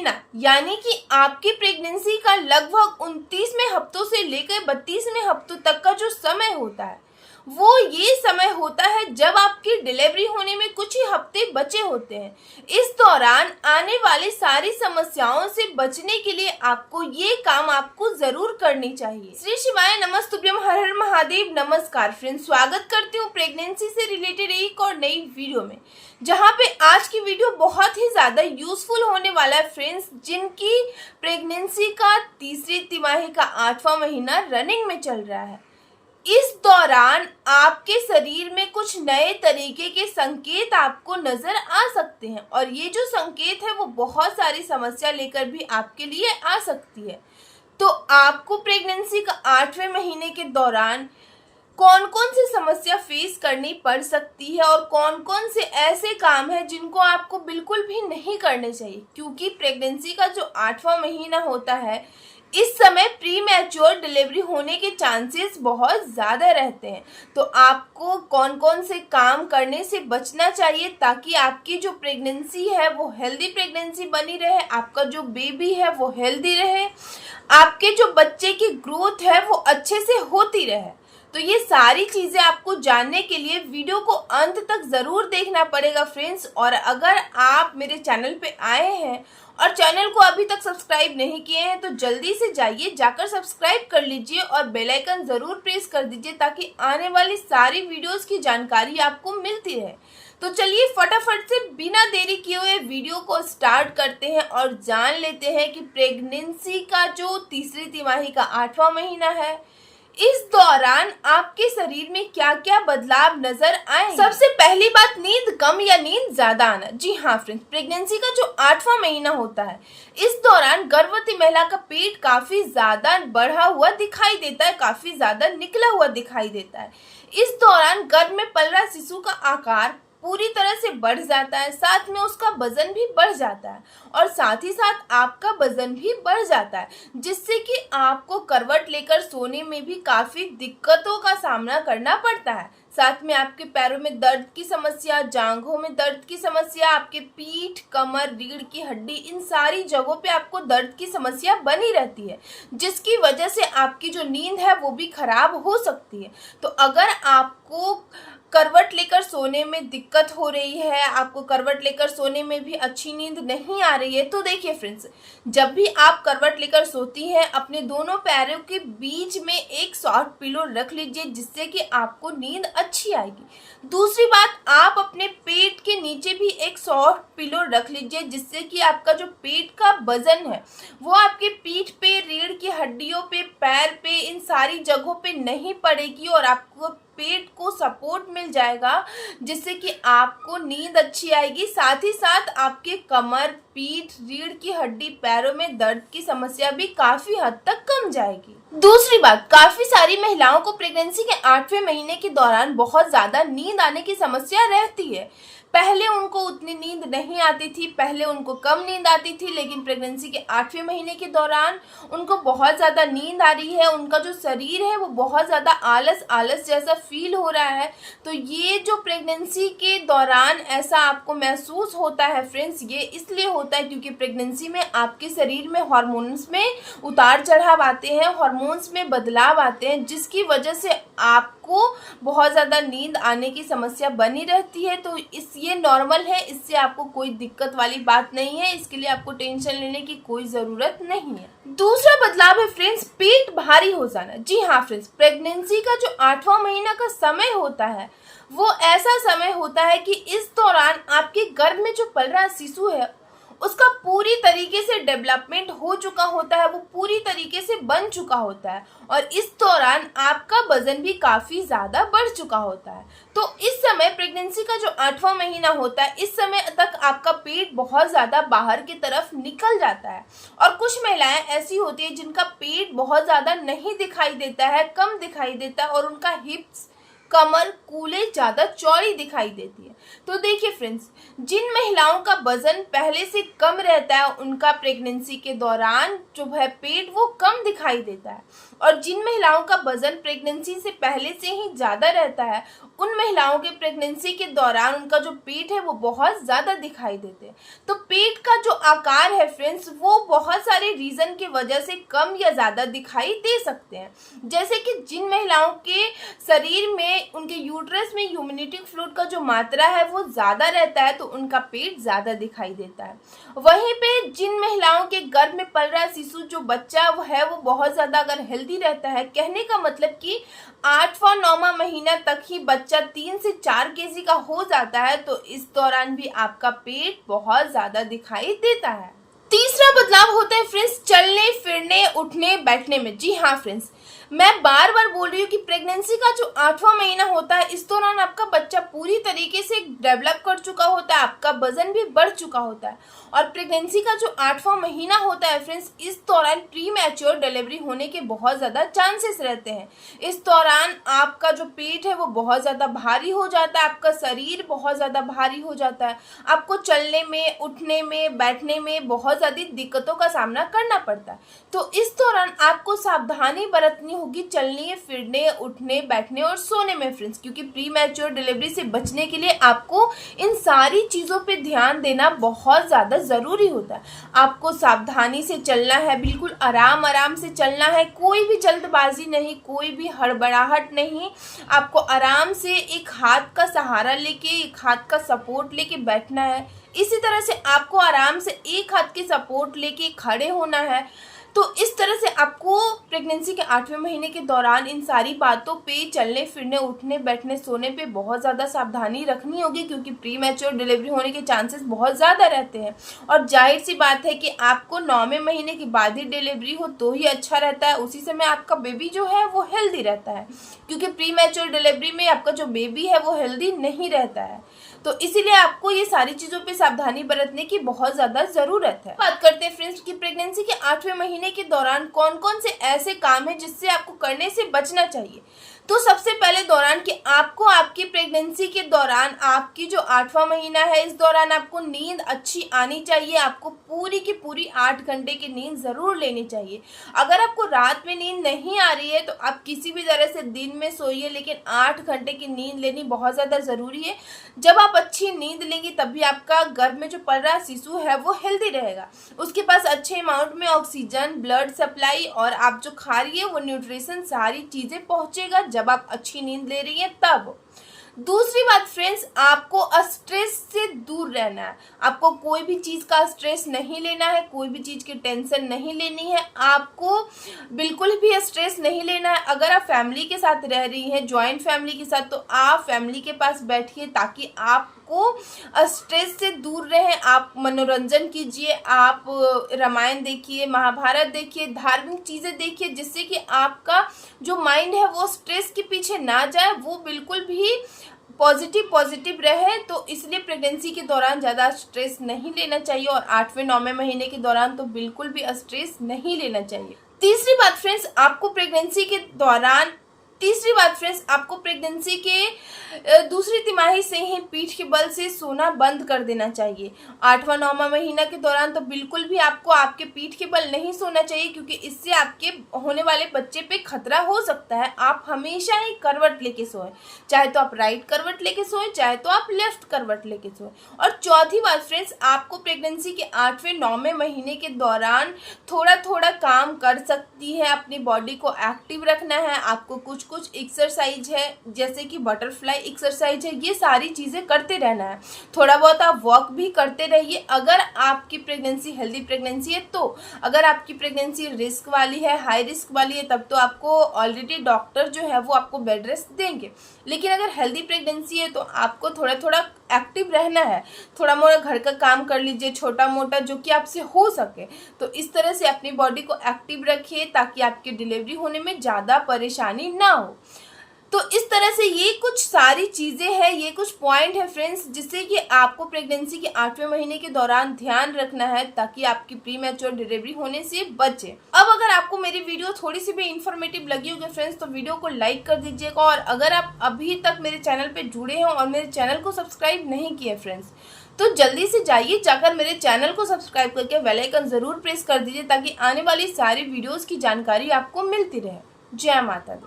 महीना यानी कि आपकी प्रेगनेंसी का लगभग 29वें हफ्तों से लेकर 32वें हफ्तों तक का जो समय होता है वो ये समय होता है जब आपकी डिलीवरी होने में कुछ ही हफ्ते बचे होते हैं। इस दौरान आने वाली सारी समस्याओं से बचने के लिए आपको ये काम आपको जरूर करनी चाहिए। श्री शिवाय नमस्तुभ्यम, हर हर महादेव। नमस्कार फ्रेंड्स, स्वागत करती हूँ प्रेगनेंसी से रिलेटेड एक और नई वीडियो में, जहाँ पे आज की वीडियो बहुत ही ज़्यादा यूजफुल होने वाला है फ्रेंड्स, जिनकी प्रेगनेंसी का तीसरी तिमाही का 8वां महीना रनिंग में चल रहा है। इस दौरान आपके शरीर में कुछ नए तरीके के संकेत आपको नजर आ सकते हैं और ये जो संकेत है वो बहुत सारी समस्या लेकर भी आपके लिए आ सकती है। तो आपको प्रेगनेंसी का 8वें महीने के दौरान कौन कौन सी समस्या फेस करनी पड़ सकती है और कौन कौन से ऐसे काम हैं जिनको आपको बिल्कुल भी नहीं करने चाहिए, क्योंकि प्रेगनेंसी का जो 8वां महीना होता है इस समय प्री मैच्योर डिलीवरी होने के चांसेस बहुत ज़्यादा रहते हैं। तो आपको कौन कौन से काम करने से बचना चाहिए ताकि आपकी जो प्रेगनेंसी है वो हेल्दी प्रेगनेंसी बनी रहे, आपका जो बेबी है वो हेल्दी रहे, आपके जो बच्चे की ग्रोथ है वो अच्छे से होती रहे। तो ये सारी चीज़ें आपको जानने के लिए वीडियो को अंत तक ज़रूर देखना पड़ेगा फ्रेंड्स। और अगर आप मेरे चैनल पे आए हैं और चैनल को अभी तक सब्सक्राइब नहीं किए हैं तो जल्दी से जाकर सब्सक्राइब कर लीजिए और बेल आइकन ज़रूर प्रेस कर दीजिए ताकि आने वाली सारी वीडियोस की जानकारी आपको मिलती रहे। तो चलिए फटाफट से बिना देरी किए हुए वीडियो को स्टार्ट करते हैं और जान लेते हैं कि प्रेगनेंसी का जो तीसरी तिमाही का 8वां महीना है इस दौरान आपके शरीर में क्या क्या बदलाव नजर आए। सबसे पहली बात, नींद कम या नींद ज्यादा आना। जी हाँ फ्रेंड्स, प्रेगनेंसी का जो 8वां महीना होता है इस दौरान गर्भवती महिला का पेट काफी ज्यादा बढ़ा हुआ दिखाई देता है, काफी ज्यादा निकला हुआ दिखाई देता है। इस दौरान गर्भ में पल रहा शिशु का आकार पूरी तरह से बढ़ जाता है, साथ में उसका वजन भी बढ़ जाता है और साथ ही साथ आपका वजन भी बढ़ जाता है, जिससे कि आपको करवट लेकर सोने में भी काफ़ी दिक्कतों का सामना करना पड़ता है। साथ में आपके पैरों में दर्द की समस्या, जांघों में दर्द की समस्या, आपके पीठ, कमर, रीढ़ की हड्डी, इन सारी जगहों पे आपको दर्द की समस्या बनी रहती है, जिसकी वजह से आपकी जो नींद है वो भी खराब हो सकती है। तो अगर आपको करवट लेकर सोने में दिक्कत हो रही है, आपको करवट लेकर सोने में भी अच्छी नींद नहीं आ रही है, तो देखिए फ्रेंड्स, जब भी आप करवट लेकर सोती हैं अपने दोनों पैरों के बीच में एक सॉफ्ट पिलो रख लीजिए, जिससे कि आपको नींद अच्छी आएगी। दूसरी बात, आप अपने पेट के नीचे भी एक सॉफ्ट पिलो रख लीजिए, जिससे कि आपका जो पेट का वजन है वो आपके पीठ पे, रीढ़ की हड्डियों पे, पैर पे, इन सारी जगहों पे नहीं पड़ेगी और आपको पेट को सपोर्ट मिल जाएगा, जिससे कि आपको नींद अच्छी आएगी। साथ ही साथ आपके कमर, पीठ, रीढ़ की हड्डी, पैरों में दर्द की समस्या भी काफी हद तक कम जाएगी। दूसरी बात, काफी सारी महिलाओं को प्रेगनेंसी के 8वें महीने के दौरान बहुत ज्यादा नींद आने की समस्या रहती है। पहले उनको उतनी नींद नहीं आती थी, पहले उनको कम नींद आती थी, लेकिन प्रेगनेंसी के 8वें महीने के दौरान उनको बहुत ज़्यादा नींद आ रही है, उनका जो शरीर है वो बहुत ज़्यादा आलस आलस जैसा फील हो रहा है। तो ये जो प्रेगनेंसी के दौरान ऐसा आपको महसूस होता है फ्रेंड्स, ये इसलिए होता है क्योंकि प्रेगनेंसी में आपके शरीर में हार्मोन्स में उतार चढ़ाव आते हैं, हार्मोन्स में बदलाव आते हैं, जिसकी वजह से आपको बहुत ज़्यादा नींद आने की समस्या बनी रहती है। तो ये नॉर्मल है, इससे आपको कोई दिक्कत वाली बात नहीं है, इसके लिए आपको टेंशन लेने की कोई ज़रूरत नहीं है। दूसरा बदलाव है फ्रेंड्स, पेट भारी हो जाना। जी हाँ फ्रेंड्स, प्रेगनेंसी का जो 8वां महीना का समय होता है वो ऐसा समय होता है कि इस दौरान आपके गर्भ में जो पल रहा शिशु है उसका पूरी तरीके से डेवलपमेंट हो चुका होता है, वो पूरी तरीके से बन चुका होता है और इस दौरान आपका वजन भी काफ़ी ज़्यादा बढ़ चुका होता है। तो इस समय प्रेगनेंसी का जो 8वां महीना होता है इस समय तक आपका पेट बहुत ज़्यादा बाहर की तरफ निकल जाता है और कुछ महिलाएं ऐसी होती है जिनका पेट बहुत ज़्यादा नहीं दिखाई देता है, कम दिखाई देता है और उनका हिप्स, कमर, कूल्हे ज़्यादा चौड़ी दिखाई देती है। तो देखिए फ्रेंड्स, जिन महिलाओं का वजन पहले से कम रहता है उनका प्रेगनेंसी के दौरान जो है पेट वो कम दिखाई देता है और जिन महिलाओं का वजन प्रेगनेंसी से पहले से ही ज़्यादा रहता है उन महिलाओं के प्रेगनेंसी के दौरान उनका जो पेट है वो बहुत ज़्यादा दिखाई देते हैं। तो पेट का का जो आकार है फ्रेंड्स वो बहुत सारे रीज़न की वजह से कम या ज़्यादा दिखाई दे सकते हैं। जैसे कि जिन महिलाओं के शरीर में उनके यूट्रस में ह्यूमिनिटी फ्लूइड का जो मात्रा है वो ज़्यादा रहता है तो उनका पेट ज़्यादा दिखाई देता है। वहीं पे जिन महिलाओं के गर्भ में पल रहा शिशु जो बच्चा है वो बहुत ज़्यादा अगर हेल्दी रहता है, कहने का मतलब कि 8वां 9वां महीना तक ही बच्चा 3 से 4 केजी का हो जाता है तो इस दौरान भी आपका पेट बहुत ज़्यादा दिखाई देता है। तीसरा बदलाव होता है फ्रेंड्स चलने फिरने उठने बैठने में। जी हाँ फ्रेंड्स, मैं बार बार बोल रही हूँ कि प्रेगनेंसी का जो 8वां महीना होता है इस दौरान आपका बच्चा पूरी तरीके से डेवलप कर चुका होता है, आपका वजन भी बढ़ चुका होता है। और प्रेगनेंसी का जो 8वां महीना होता है फ्रेंड्स इस दौरान प्री मैच्योर डिलीवरी होने के बहुत ज़्यादा चांसेस रहते हैं। इस दौरान आपका जो पेट है वो बहुत ज़्यादा भारी हो जाता है, आपका शरीर बहुत ज़्यादा भारी हो जाता है, आपको चलने में उठने में बैठने में बहुत ज़्यादा दिक्कतों का सामना करना पड़ता है। तो इस दौरान आपको सावधानी बरतनी होगी चलने फिरने उठने बैठने और सोने में फ्रेंड्स, क्योंकि प्री मैच्योर डिलीवरी से बचने के लिए आपको इन सारी चीज़ों पे ध्यान देना बहुत ज़्यादा ज़रूरी होता है। आपको सावधानी से चलना है, बिल्कुल आराम आराम से चलना है, कोई भी जल्दबाजी नहीं, कोई भी हड़बड़ाहट नहीं। आपको आराम से एक हाथ का सहारा लेके एक हाथ का सपोर्ट लेके बैठना है। इसी तरह से आपको आराम से एक हाथ के सपोर्ट लेके खड़े होना है। तो इस तरह से आपको प्रेगनेंसी के 8वें महीने के दौरान इन सारी बातों पे चलने फिरने उठने बैठने सोने पे बहुत ज़्यादा सावधानी रखनी होगी, क्योंकि प्री मैच्योर डिलीवरी होने के चांसेस बहुत ज़्यादा रहते हैं। और जाहिर सी बात है कि आपको 9वें महीने के बाद ही डिलीवरी हो तो ही अच्छा रहता है, उसी समय आपका बेबी जो है वो हेल्दी रहता है, क्योंकि प्री मैच्योर डिलीवरी में आपका जो बेबी है वो हेल्दी नहीं रहता है। तो इसीलिए आपको ये सारी चीज़ों पे सावधानी बरतने की बहुत ज़्यादा ज़रूरत है। बात करते हैं फ्रेंड्स कि प्रेगनेंसी के 8वें महीने के दौरान कौन कौन से ऐसे काम हैं जिससे आपको करने से बचना चाहिए। तो सबसे पहले दौरान कि आपको आपकी प्रेगनेंसी के दौरान आपकी जो 8वां महीना है इस दौरान आपको नींद अच्छी आनी चाहिए। आपको पूरी की पूरी 8 घंटे की नींद ज़रूर लेनी चाहिए। अगर आपको रात में नींद नहीं आ रही है तो आप किसी भी तरह से दिन में सोइए, लेकिन 8 घंटे की नींद लेनी बहुत ज़्यादा ज़रूरी है। जब आप अच्छी नींद लेंगे तभी आपका गर्भ में जो पल रहा शिशु है वो हेल्दी रहेगा, उसके पास अच्छे अमाउंट में ऑक्सीजन ब्लड सप्लाई और आप जो खा रही है वो न्यूट्रिशन सारी चीज़ें पहुँचेगा जब आप अच्छी नींद ले रही हैं तब। दूसरी बात फ्रेंड्स, आपको स्ट्रेस से दूर रहना है। आपको कोई भी चीज़ का स्ट्रेस नहीं लेना है, कोई भी चीज़ की टेंशन नहीं लेनी है, आपको बिल्कुल भी स्ट्रेस नहीं लेना है। अगर आप फैमिली के साथ रह रही हैं, जॉइंट फैमिली के साथ, तो आप फैमिली के पास बैठिए ताकि आपको स्ट्रेस से दूर रहें। आप मनोरंजन कीजिए, आप रामायण देखिए, महाभारत देखिए, धार्मिक चीज़ें देखिए, जिससे कि आपका जो माइंड है वो स्ट्रेस के पीछे ना जाए, वो बिल्कुल भी पॉजिटिव रहे। तो इसलिए प्रेगनेंसी के दौरान ज़्यादा स्ट्रेस नहीं लेना चाहिए और 8वें 9वें महीने के दौरान तो बिल्कुल भी स्ट्रेस नहीं लेना चाहिए। तीसरी बात फ्रेंड्स, आपको प्रेगनेंसी के दूसरी तिमाही से ही पीठ के बल से सोना बंद कर देना चाहिए। 8वां 9वां महीना के दौरान तो बिल्कुल भी आपको आपके पीठ के बल नहीं सोना चाहिए, क्योंकि इससे आपके होने वाले बच्चे पे खतरा हो सकता है। आप हमेशा ही करवट लेके सोएं, चाहे तो आप राइट करवट लेके सोएं, चाहे तो आप लेफ्ट करवट लेके सोएं। और चौथी बात फ्रेंड्स, आपको प्रेगनेंसी के 8वें 9वें महीने के दौरान थोड़ा काम कर सकती है, अपनी बॉडी को एक्टिव रखना है। आपको कुछ एक्सरसाइज है जैसे कि बटरफ्लाई एक्सरसाइज है, ये सारी चीज़ें करते रहना है। थोड़ा बहुत आप वॉक भी करते रहिए अगर आपकी प्रेगनेंसी हेल्दी प्रेगनेंसी है। तो अगर आपकी प्रेगनेंसी रिस्क वाली है, हाई रिस्क वाली है, तब तो आपको ऑलरेडी डॉक्टर जो है वो आपको बेड रेस्ट देंगे। लेकिन अगर हेल्दी प्रेगनेंसी है तो आपको थोड़ा एक्टिव रहना है। थोड़ा मोड़ा घर का काम कर लीजिए, छोटा मोटा जो कि आपसे हो सके। तो इस तरह से अपनी बॉडी को एक्टिव रखिए ताकि आपकी डिलीवरी होने में ज़्यादा परेशानी ना हो। तो इस तरह से ये कुछ सारी चीज़ें हैं, ये कुछ पॉइंट है फ्रेंड्स, जिससे कि आपको प्रेगनेंसी के 8वें महीने के दौरान ध्यान रखना है ताकि आपकी प्री मैच्योर डिलीवरी होने से बचे। अब अगर आपको मेरी वीडियो थोड़ी सी भी इन्फॉर्मेटिव लगी होगी फ्रेंड्स तो वीडियो को लाइक कर दीजिएगा। और अगर आप अभी तक मेरे चैनल पर जुड़े हों और मेरे चैनल को सब्सक्राइब नहीं किए फ्रेंड्स तो जल्दी से जाकर मेरे चैनल को सब्सक्राइब करके बेल आइकन ज़रूर प्रेस कर दीजिए ताकि आने वाली सारी वीडियोज़ की जानकारी आपको मिलती रहे। जय माता दी।